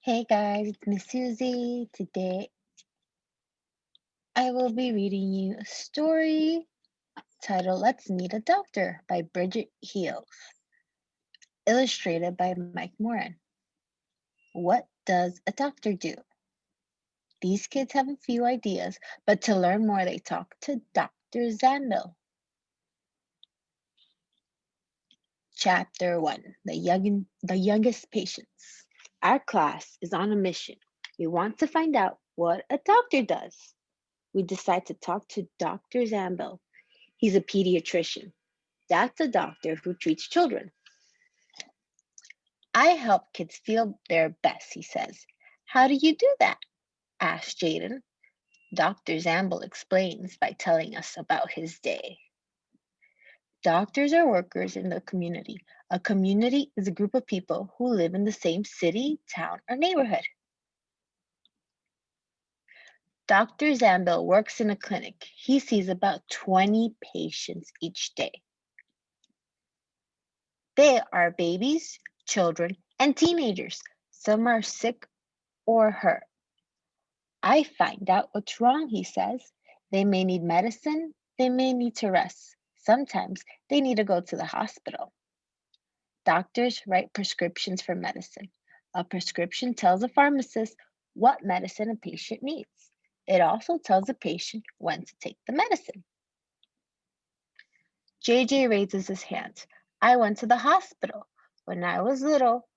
Hey guys, it's Miss Susie. Today I will be reading you a story titled Let's Meet a Doctor by Bridget Heels, illustrated by Mike Moran. What does a doctor do? These kids have a few ideas, but to learn more, they talk to Dr. Zambil. Chapter 1, the Youngest Patients. Our class is on a mission. We want to find out what a doctor does. We decide to talk to Dr. Zambil. He's a pediatrician. That's a doctor who treats children. I help kids feel their best, he says. How do you do that? Asked Jaden. Dr. Zambil explains by telling us about his day. Doctors are workers in the community. A community is a group of people who live in the same city, town, or neighborhood. Dr. Zambil works in a clinic. He sees about 20 patients each day. They are babies, children, and teenagers. Some are sick or hurt. I find out what's wrong, he says. They may need medicine, they may need to rest. Sometimes they need to go to the hospital. Doctors write prescriptions for medicine. A prescription tells a pharmacist what medicine a patient needs. It also tells the patient when to take the medicine. JJ raises his hand. I went to the hospital when I was little,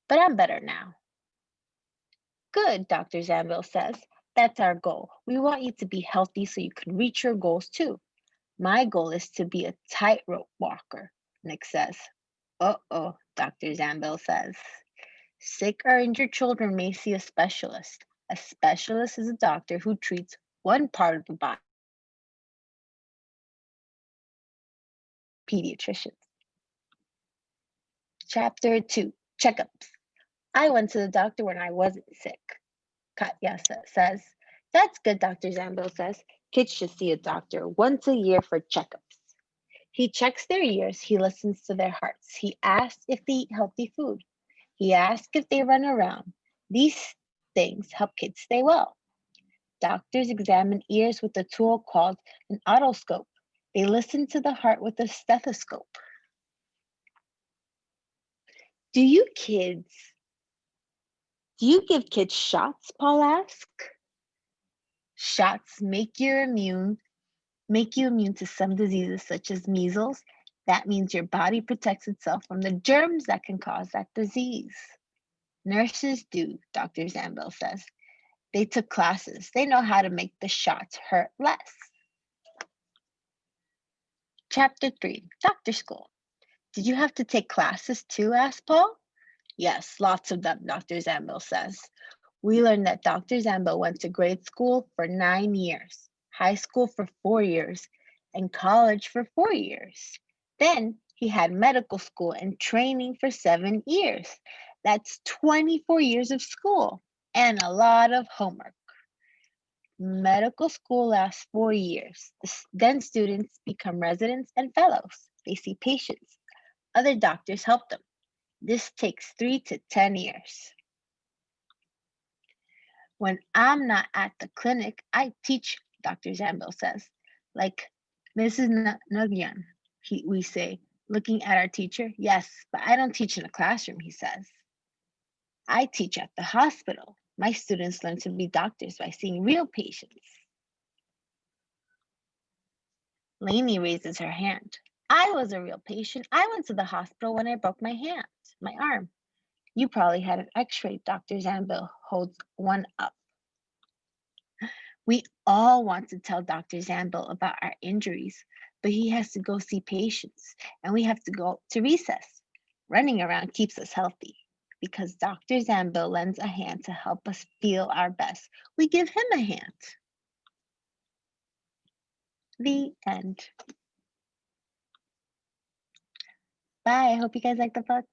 but I'm better now. Good, Dr. Zambil says. That's our goal. We want you to be healthy so you can reach your goals too. My goal is to be a tightrope walker, Nick says. Uh-oh, Dr. Zambil says. Sick or injured children may see a specialist. A specialist is a doctor who treats one part of the body. Pediatricians. Chapter 2, Checkups. I went to the doctor when I wasn't sick. Katya says. That's good, Dr. Zambil says. Kids should see a doctor once a year for checkups. He checks their ears, he listens to their hearts. He asks if they eat healthy food. He asks if they run around. These things help kids stay well. Doctors examine ears with a tool called an otoscope. They listen to the heart with a stethoscope. Do you kids, do you give kids shots? Paul asked. Shots make you immune to some diseases such as measles. That means your body protects itself from the germs that can cause that disease. Nurses do, Dr. Zambil says. They took classes. They know how to make the shots hurt less. Chapter 3, Doctor School. Did you have to take classes too? Asked Paul. Yes, lots of them, Dr. Zambil says. We learned that Dr. Zambil went to grade school for 9 years, high school for 4 years, and college for 4 years. Then he had medical school and training for 7 years. That's 24 years of school and a lot of homework. Medical school lasts 4 years. Then students become residents and fellows. They see patients. Other doctors help them. This takes 3 to 10 years. When I'm not at the clinic, I teach, Dr. Zambil says. Like Mrs. Nugyan, we say, looking at our teacher. Yes, but I don't teach in a classroom, he says. I teach at the hospital. My students learn to be doctors by seeing real patients. Lainey raises her hand. I was a real patient. I went to the hospital when I broke my arm. You probably had an x-ray, Dr. Zambil holds one up. We all want to tell Dr. Zambil about our injuries, but he has to go see patients and we have to go to recess. Running around keeps us healthy. Because Dr. Zambil lends a hand to help us feel our best, we give him a hand. The end. Bye. I hope you guys like the book.